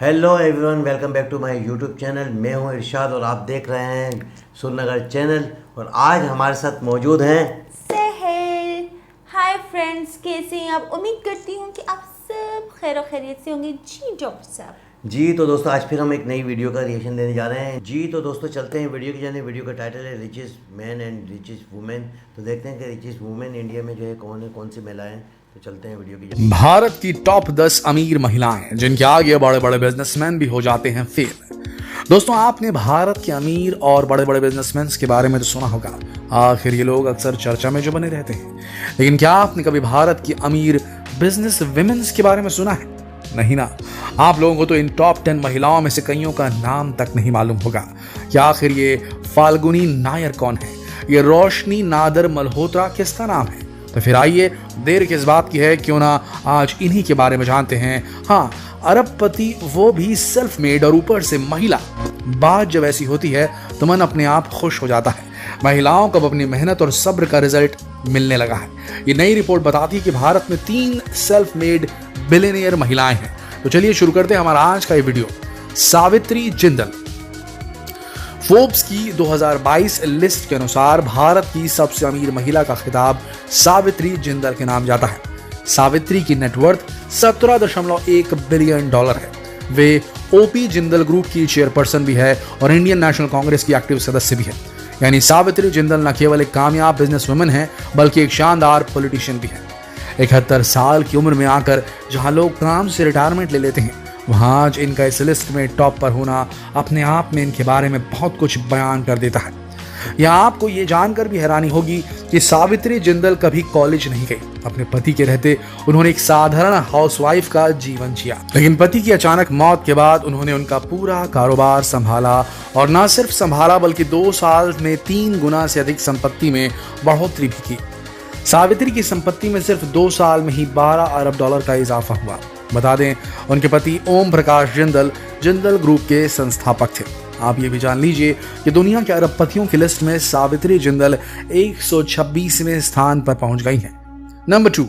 Hello everyone, welcome back to my YouTube channel. मैं हूं इरशाद और आप देख रहे हैं सुरनगर चैनल। और आज हमारे साथ मौजूद हैं सहल। हाय फ्रेंड्स, कैसे हैं आप? उम्मीद करती हूँ कि आप सब खैर खैरियत से होंगे। जी डॉक्टर साहब। जी। तो दोस्तों, आज फिर हम एक नई वीडियो का रिएक्शन देने जा रहे हैं। जी तो दोस्तों, चलते हैं वीडियो की जाने। वीडियो का टाइटल है richest man and richest women. तो देखते हैं कि रिचेस्ट वुमेन इंडिया में जो है कौन सी महिलाएं हैं। तो चलते हैं वीडियो की जाने। भारत की टॉप 10 अमीर महिलाएं जिनके आगे बड़े बड़े बिजनेसमैन भी हो जाते हैं फेल। दोस्तों, आपने भारत के अमीर और बड़े बड़े बिजनेसमैन के बारे में तो सुना होगा। आखिर ये लोग अक्सर चर्चा में जो बने रहते हैं, लेकिन क्या आपने कभी भारत की अमीर बिजनेस विमेन्स के बारे में सुना है? नहीं ना। आप लोगों को तो इन टॉप 10 महिलाओं में से कईयों का नाम तक नहीं मालूम होगा कि आखिर ये फाल्गुनी नायर कौन है, ये रोशनी नादर मल्होत्रा किसका नाम है। तो फिर आइए, देर किस बात की है, क्यों ना आज इन्हीं के बारे में जानते हैं। हाँ, अरबपति, वो भी सेल्फ मेड और ऊपर से महिला। बात जब ऐसी होती है तो मन अपने आप खुश हो जाता है। महिलाओं को अब अपनी मेहनत और सब्र का रिजल्ट मिलने लगा है। ये नई रिपोर्ट बताती है कि भारत में 3 सेल्फ मेड बिलियनियर महिलाएं हैं। तो चलिए शुरू करते हैं हमारा आज का ये वीडियो। सावित्री जिंदल। फोर्ब्स की 2022 लिस्ट के अनुसार भारत की सबसे अमीर महिला का खिताब सावित्री जिंदल के नाम जाता है। सावित्री की नेटवर्थ $17.1 बिलियन है। वे ओपी जिंदल ग्रुप की चेयरपर्सन भी है और इंडियन नेशनल कांग्रेस की एक्टिव सदस्य भी है। यानी सावित्री जिंदल न केवल एक कामयाब बिजनेस वुमन है, बल्कि एक शानदार पॉलिटिशियन भी है। 71 साल की उम्र में आकर जहां लोग काम से रिटायरमेंट ले लेते हैं, वहां आज इनका इस लिस्ट में टॉप पर होना अपने आप में इनके बारे में बहुत कुछ बयान कर देता है। यहाँ आपको ये जानकर भी हैरानी होगी कि सावित्री जिंदल कभी कॉलेज नहीं गई। अपने पति के रहते उन्होंने एक साधारण हाउसवाइफ का जीवन जिया, लेकिन पति की अचानक मौत के बाद उन्होंने उनका पूरा कारोबार संभाला और न सिर्फ संभाला बल्कि 2 साल में 3 गुना से अधिक संपत्ति में बढ़ोतरी भी की। सावित्री की संपत्ति में सिर्फ 2 साल में ही $12 अरब का इजाफा हुआ। बता दें, उनके पति ओम प्रकाश जिंदल जिंदल ग्रुप के संस्थापक थे। आप ये भी जान लीजिए कि दुनिया के अरबपतियों की लिस्ट में सावित्री जिंदल 126वें स्थान पर पहुंच गई हैं। Number 2,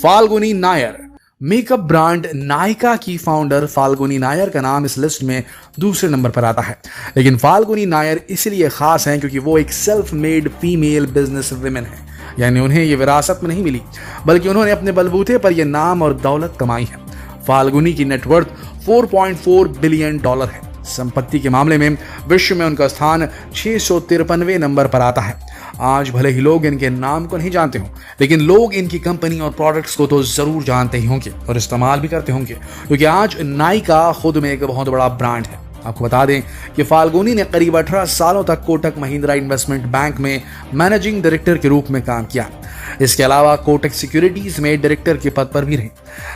Falguni Nair. Makeup brand Nykaa की फाउंडर फाल्गुनी नायर का नाम इस लिस्ट में दूसरे नंबर पर आता है। लेकिन फाल्गुनी नायर इसलिए खास हैं क्योंकि वो एक self made female business women है। यानी उन्हें ये विरासत में नहीं मिली, बल्कि उन्होंने अपने बलबूते पर यह नाम और दौलत कमाई है। फाल्गुनी की नेटवर्थ $4.4 बिलियन है। संपत्ति के मामले में विश्व में उनका स्थान 653वें नंबर पर आता है। आज भले ही लोग इनके नाम को नहीं जानते हों, लेकिन लोग इनकी कंपनी और प्रोडक्ट्स को तो जरूर जानते ही होंगे और इस्तेमाल भी करते होंगे, क्योंकि आज नायका खुद में एक बहुत बड़ा ब्रांड है। आपको बता दें कि फाल्गुनी ने करीब 18 सालों तक कोटक महिंद्रा इन्वेस्टमेंट बैंक में मैनेजिंग डायरेक्टर के रूप में काम किया। इसके अलावा कोटक सिक्योरिटीज में डायरेक्टर के पद पर भी रहे।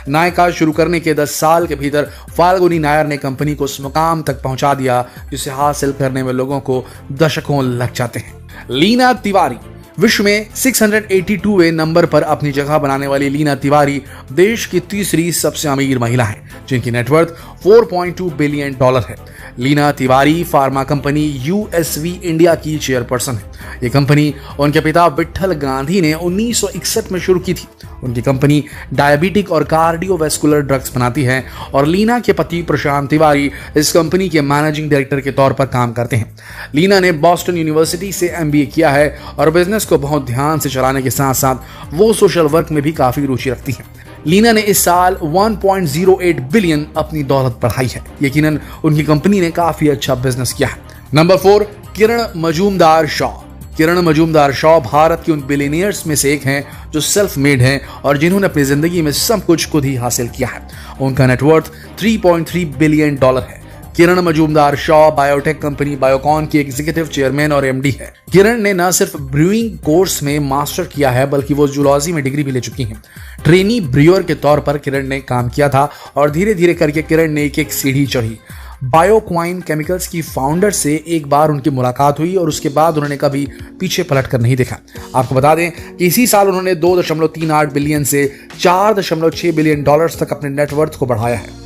नायका शुरू करने के 10 साल के भीतर फाल्गुनी नायर ने कंपनी को उस मुकाम तक पहुंचा दिया जिसे हासिल करने में लोगों को दशकों लग जाते हैं। लीना तिवारी। विश्व में 682वें नंबर पर अपनी जगह बनाने वाली लीना तिवारी देश की तीसरी सबसे अमीर महिला है, जिनकी नेटवर्थ $4.2 बिलियन है। Leena Tiwari pharma company USV India की चेयरपर्सन है। ये कंपनी उनके पिता विट्ठल गांधी ने 1961 में शुरू की थी। उनकी कंपनी डायबिटिक और कार्डियोवैस्कुलर ड्रग्स बनाती है और लीना के पति प्रशांत तिवारी इस कंपनी के मैनेजिंग डायरेक्टर के तौर पर काम करते हैं। लीना ने बॉस्टन यूनिवर्सिटी से एमबीए किया है और बिजनेस को बहुत ध्यान से चलाने के साथ साथ वो सोशल वर्क में भी काफी रुचि रखती हैं। लीना ने इस साल 1.08 बिलियन अपनी दौलत बढ़ाई है। यकीनन उनकी कंपनी ने काफी अच्छा बिजनेस किया है। नंबर 4, किरण मजूमदार शॉ। किरण मजूमदार शॉ भारत के उन बिलियनियर्स में से एक हैं जो सेल्फ मेड हैं और जिन्होंने अपनी जिंदगी में सब कुछ खुद ही हासिल किया है। उनका नेटवर्थ $3.3 बिलियन है। किरण मजूमदार शॉ बायोटेक कंपनी बायोकॉन की एग्जीक्यूटिव चेयरमैन और एमडी है। किरण ने न सिर्फ ब्रूइंग कोर्स में मास्टर किया है, बल्कि वो जूलॉजी में डिग्री भी ले चुकी हैं। ट्रेनी ब्रूअर के तौर पर किरण ने काम किया था और धीरे धीरे करके किरण ने एक सीढ़ी चढ़ी। बायोक्वाइन केमिकल्स की फाउंडर से एक बार उनकी मुलाकात हुई और उसके बाद उन्होंने कभी पीछे पलट कर नहीं देखा। आपको बता दें कि इसी साल उन्होंने 2.38 बिलियन से $4.6 बिलियन तक अपने नेटवर्थ को बढ़ाया है।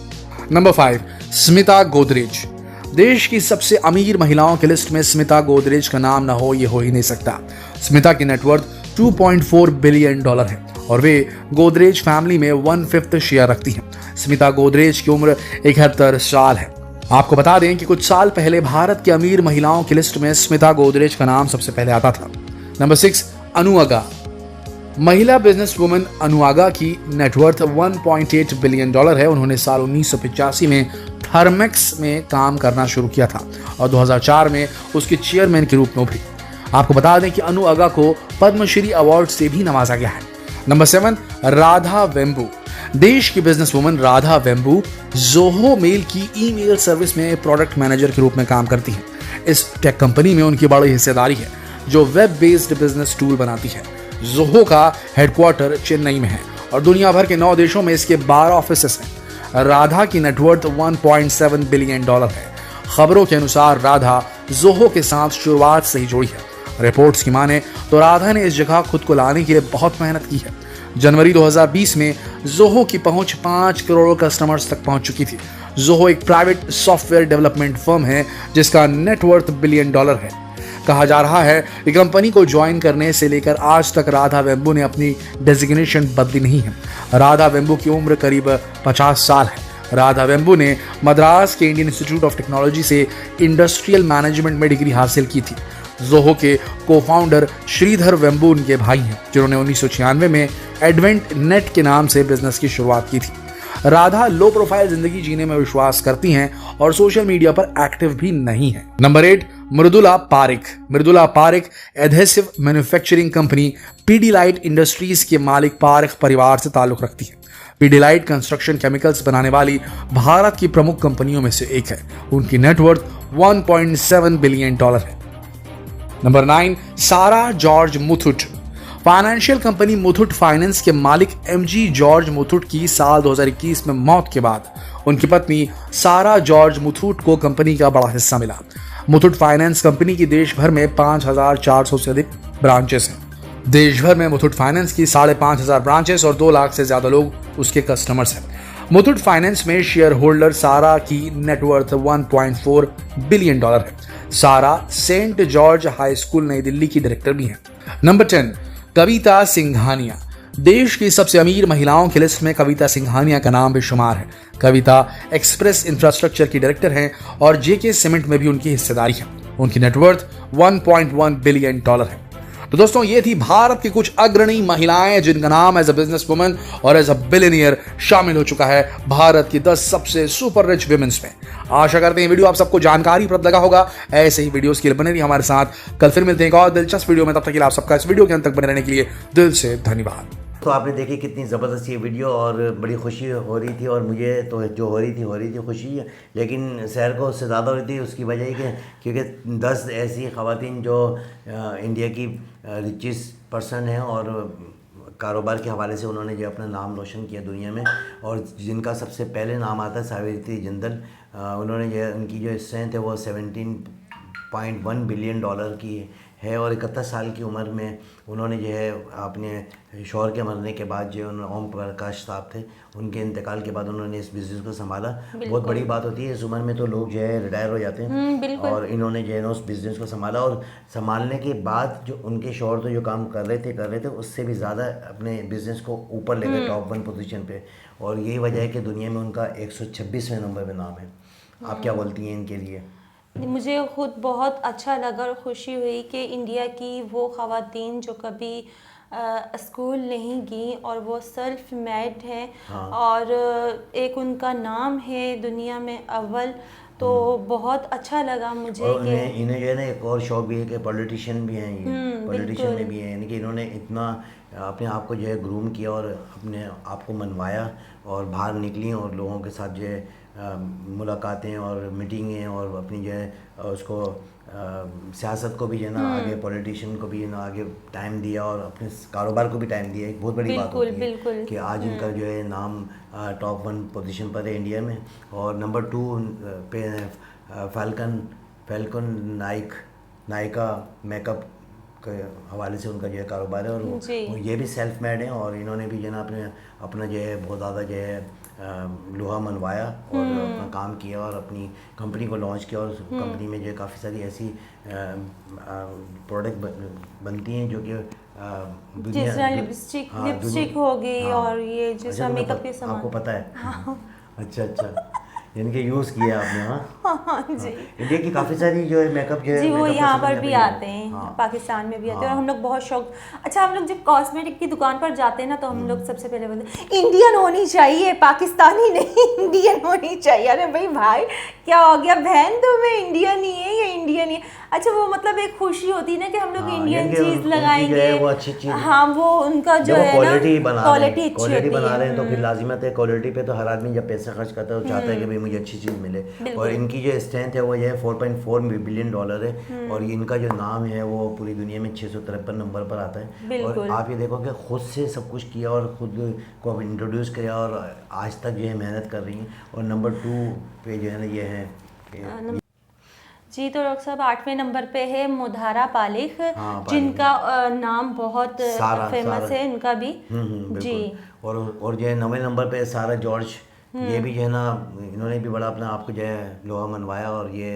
नंबर 5, स्मिता गोदरेज। देश की सबसे अमीर महिलाओं की लिस्ट में स्मिता गोदरेज का नाम ना हो, ये हो ही नहीं सकता। स्मिता की नेटवर्थ $2.4 बिलियन है और वे गोदरेज फैमिली में 1/5 शेयर रखती हैं। स्मिता गोदरेज की उम्र 71 साल है। आपको बता दें कि कुछ साल पहले भारत की अमीर महिलाओं की लिस्ट में स्मिता गोदरेज का नाम सबसे पहले आता था। नंबर 6, अनु अगा। महिला बिजनेस वुमन अनु अगा की नेटवर्थ $1.8 बिलियन है। उन्होंने साल 1985 में थर्मेक्स में काम करना शुरू किया था और 2004 में उसके चेयरमैन के रूप में उभरी। आपको बता दें कि अनु अगा को पद्मश्री अवार्ड से भी नवाजा गया है। नंबर 7, राधा वेम्बू। देश की business woman Radha Vembu Zoho mail की ईमेल सर्विस में प्रोडक्ट मैनेजर के रूप में काम करती हैं। इस टेक कंपनी में उनकी बड़ी हिस्सेदारी है जो वेब बेस्ड बिजनेस टूल बनाती है। जोहो का हेडक्वार्टर चेन्नई में है और दुनिया भर के 9 देशों में इसके 12 ऑफिसेस हैं। राधा की नेटवर्थ $1.7 बिलियन है। खबरों के अनुसार राधा जोहो के साथ शुरुआत से ही जुड़ी है। रिपोर्ट्स की माने तो राधा ने इस जगह खुद को लाने के लिए बहुत मेहनत की है। जनवरी 2020 में जोहो की पहुंच 5 करोड़ कस्टमर्स तक पहुंच चुकी थी। जोहो एक प्राइवेट सॉफ्टवेयर डेवलपमेंट फर्म है जिसका नेटवर्थ $1 बिलियन है। कहा जा रहा है कि कंपनी को ज्वाइन करने से लेकर आज तक राधा वेम्बू ने अपनी डेजिग्नेशन बदली नहीं है। राधा वेम्बू की उम्र करीब 50 साल है। राधा वेम्बू ने मद्रास के इंडियन इंस्टीट्यूट ऑफ टेक्नोलॉजी से इंडस्ट्रियल मैनेजमेंट में डिग्री हासिल की थी। जोहो के को-फाउंडर श्रीधर वेम्बू उनके भाई हैं जिन्होंने 1996 में एडवेंट नेट के नाम से बिजनेस की शुरुआत की थी। राधा लो प्रोफाइल जिंदगी जीने में विश्वास करती हैं और सोशल मीडिया पर एक्टिव भी नहीं है। Number 8, Mridula Parik. Mridula Parik adhesive manufacturing company Pidilite industries के मालिक पारिक परिवार से ताल्लुक रखती है। पीडीलाइट कंस्ट्रक्शन केमिकल्स बनाने वाली भारत की प्रमुख कंपनियों में से एक है। उनकी नेटवर्थ $1.7 बिलियन है। नंबर 9, सारा George Muthoot. Financial company Muthoot finance के मालिक एमजी जॉर्ज मुथुट की साल 2021 में मौत के बाद उनकी पत्नी सारा जॉर्ज मुथुट को कंपनी का बड़ा हिस्सा मिला। मुथुट फाइनेंस कंपनी की देश भर में 5,400 से अधिक ब्रांचेस हैं। देश भर में मुथुट फाइनेंस की 5,500 ब्रांचेस और 2 लाख से ज्यादा लोग उसके कस्टमर्स हैं। मुथुट फाइनेंस में शेयर होल्डर सारा की नेटवर्थ $1.4 बिलियन है। सारा सेंट जॉर्ज हाई स्कूल नई दिल्ली की डायरेक्टर भी हैं। नंबर 10, कविता सिंघानिया। देश की सबसे अमीर महिलाओं की लिस्ट में कविता सिंघानिया का नाम भी शुमार है। कविता एक्सप्रेस इंफ्रास्ट्रक्चर की डायरेक्टर हैं और जेके सीमेंट में भी उनकी हिस्सेदारी है। उनकी नेटवर्थ $1.1 बिलियन है। तो दोस्तों ये थी भारत की कुछ अग्रणी महिलाएं जिनका नाम एज अ बिजनेस वुमन और एज अ बिलियनियर शामिल हो चुका है भारत की 10 सबसे सुपर रिच विमेंस में। आशा करते हैं वीडियो आप सबको जानकारीप्रद लगा होगा। ऐसे ही वीडियोस के लिए बने रहिए हमारे साथ। कल फिर मिलते हैं एक और दिलचस्प वीडियो में। तब तक के लिए आप सबका इस वीडियो के अंत तक बने रहने के लिए दिल से धन्यवाद। तो आपने देखी कितनी ज़बरदस्त ये वीडियो और बड़ी खुशी हो रही थी और मुझे तो जो हो रही थी खुशी, लेकिन शहर को उससे ज़्यादा हो रही थी। उसकी वजह कि क्योंकि 10 ऐसी ख़वातीन जो इंडिया की रिचेस्ट पर्सन हैं और कारोबार के हवाले से उन्होंने जो अपना नाम रोशन किया दुनिया में, और जिनका सबसे पहले नाम आता है सावित्री जिंदल। उन्होंने जो उनकी जो स्ट्रेंथ है वो $17.1 बिलियन की है और 71 साल की उम्र में उन्होंने जो है अपने शौहर के मरने के बाद जो उन्होंने ओम प्रकाश साहब थे उनके इंतकाल के बाद उन्होंने इस बिज़नेस को संभाला। बहुत बड़ी बात होती है इस उम्र में, तो लोग जो है रिटायर हो जाते हैं और इन्होंने जो है उस बिज़नेस को संभाला और संभालने के बाद जो उनके शौहर तो जो काम कर रहे थे उससे भी ज़्यादा अपने बिज़नेस को ऊपर ले गए टॉप 1 पोजीशन पे, और यही वजह है कि दुनिया में उनका 126वें नंबर पे नाम है। आप क्या बोलती हैं इनके लिए? मुझे खुद बहुत अच्छा लगा और खुशी हुई कि इंडिया की वो ख़वातीन जो कभी स्कूल नहीं गई और वो सेल्फ मेड हैं। हाँ। और एक उनका नाम है दुनिया में अव्वल, तो बहुत अच्छा लगा मुझे। और इन्हें जो है ना एक और शौक भी है कि पॉलिटिशियन भी हैं, ये पॉलिटिशियन में भी हैं, यानी कि इन्होंने इतना अपने आप को जो है ग्रूम किया और अपने आप को मनवाया और बाहर निकली और लोगों के साथ जो है मुलाकातें और मीटिंगें और अपनी जो है उसको सियासत को भी जो है ना आगे, पॉलिटिशियन को भी ना आगे टाइम दिया और अपने कारोबार को भी टाइम दिया। एक बहुत बड़ी बात होती है कि आज इनका जो है नाम टॉप 1 पोजीशन पर है इंडिया में। और नंबर 2 पे फैल्कन नायका मेकअप के हवाले से उनका जो है कारोबार है और वो ये भी सेल्फ मेड है और इन्होंने भी जो है ना अपना जो है बहुत ज़्यादा जो है लोहा मनवाया और अपना काम किया और अपनी कंपनी को लॉन्च किया और कंपनी में जो है काफ़ी सारी ऐसी प्रोडक्ट बनती हैं जो कि जिस तरह लिपस्टिक हाँ, लिपस्टिक हो गई हाँ। और ये जिस अच्छा, तरह तुम्हें मेकअप के सामान। आपको पता है? अच्छा अच्छा, यानी कि यूज़ किया आपने? हाँ हाँ जी। इंडिया की काफ़ी सारी जो है मेकअप जो है जी वो makeup का यहाँ सामान पर भी पे आते है। हैं, हाँ पाकिस्तान में भी आते हैं हाँ। और हम लोग बहुत शौक। अच्छा, हम लोग जब कॉस्मेटिक की दुकान पर जाते हैं ना तो हम हम्म। लोग सबसे पहले बोलते हैं इंडियन होनी चाहिए, पाकिस्तानी नहीं इंडियन होनी चाहिए। अरे भाई क्या हो गया बहन, तुम्हें इंडियन ही है या इंडियन ही है? अच्छा, वो मतलब एक खुशी होती है ना कि हम लोग हाँ, इंडियन यानी कि चीज़ उनकी लगाएंगे। जो है वो अच्छी चीज़। हाँ, वो उनका जो देखो है ना क्वालिटी बना रहे क्वालिटी हैं, अच्छी क्वालिटी होती बना है। रहे हैं तो फिर लाजिमत है क्वालिटी पे तो हर आदमी जब पैसा खर्च करता है तो चाहता है कि भाई मुझे अच्छी चीज़ मिले। और बिल्कुल। इनकी जो स्ट्रेंथ है वो ये 4.4 बिलियन डॉलर है और इनका जो नाम है वो पूरी दुनिया में 653 नंबर पर आता है। और बिल्कुल। आप ये देखो कि खुद से सब कुछ किया और खुद को इंट्रोड्यूस किया और आज तक जो है मेहनत कर रही हैं। और नंबर 2 पे जो है ना ये है जी, तो डॉक्टर साहब 8वें नंबर पे है मुधारा पालिक, हाँ, पालिक। जिनका नाम बहुत फेमस है इनका भी। जी। बिल्कुल। और जो है 9वें नंबर पे सारा जॉर्ज, ये भी जो है ना इन्होंने भी बड़ा अपना आपको जो है लोहा मनवाया और ये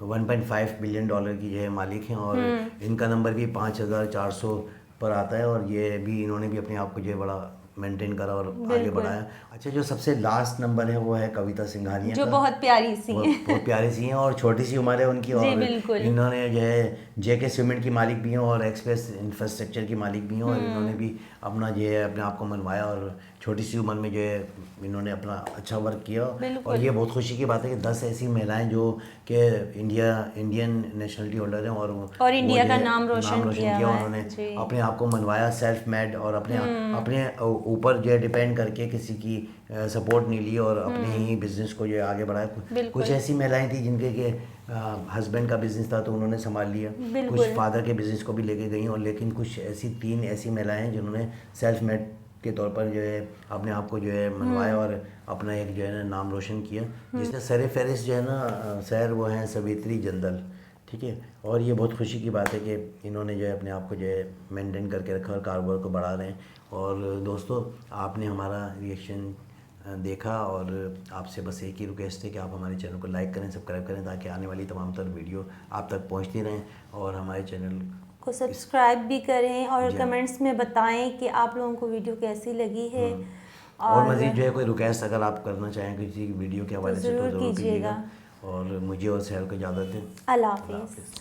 1.5 बिलियन डॉलर की जो है मालिक हैं और इनका नंबर भी 5400 पर आता है और ये भी इन्होंने भी अपने आप को जो है बड़ा मेंटेन करा और आगे बिल्कुल। बढ़ाया। अच्छा, जो सबसे लास्ट नंबर है वो है कविता सिंघानिया जो का। बहुत प्यारी सी है। बहुत प्यारी सी हैं और छोटी सी उम्र है उनकी। जी, और बिल्कुल। इन्होंने जो है जेके सीमेंट की मालिक भी हैं और एक्सप्रेस इंफ्रास्ट्रक्चर की मालिक भी हैं और इन्होंने भी अपना जो है अपने आप को मनवाया और छोटी सी उम्र में जो है इन्होंने अपना अच्छा वर्क किया। बिल्कुल। और ये बहुत खुशी की बात है कि 10 ऐसी महिलाएं जो कि इंडियन नेशनलिटी होल्डर हैं और वो इंडिया जो का है नाम रोशन किया हुआ है। उन्होंने जी। अपने आप को मनवाया, सेल्फ मेड और अपने ऊपर जो है डिपेंड करके किसी की सपोर्ट नहीं ली और अपने ही बिजनेस को जो है आगे बढ़ाया। बिल्कुल। कुछ ऐसी महिलाएं थी जिनके के हस्बैंड का बिजनेस था तो उन्होंने संभाल लिया, बिल्कुल। कुछ फादर के बिजनेस को भी लेके गई और लेकिन कुछ ऐसी 3 ऐसी महिलाएं हैं जिन्होंने सेल्फ मेड के तौर पर जो है अपने आप को जो है मनवाया और अपना एक जो है ना नाम रोशन किया। जिसने सर फहरिस्त जो है ना सर वो हैं सवित्री जंदल, ठीक है। और ये बहुत खुशी की बात है कि इन्होंने जो है अपने आप को जो है मेंटेन करके रखा और कारोबार को बढ़ा रहे हैं। और दोस्तों, आपने हमारा रिएक्शन देखा और आपसे बस एक ही रिक्वेस्ट है कि आप हमारे चैनल को लाइक करें, सब्सक्राइब करें ताकि आने वाली तमाम तर वीडियो आप तक पहुंचती रहें और हमारे चैनल को सब्सक्राइब भी करें और जी। कमेंट्स में बताएं कि आप लोगों को वीडियो कैसी लगी है। और मज़ीद जो है कोई रिक्वेस्ट अगर आप करना चाहें किसी वीडियो के हवाले से तो ज़रूर ज़रूर कीजिएगा। कीजिएगा। और मुझे और सहल को इजाज़त दें। अल्लाह अल्लाह हाफिज़। हाफिज़।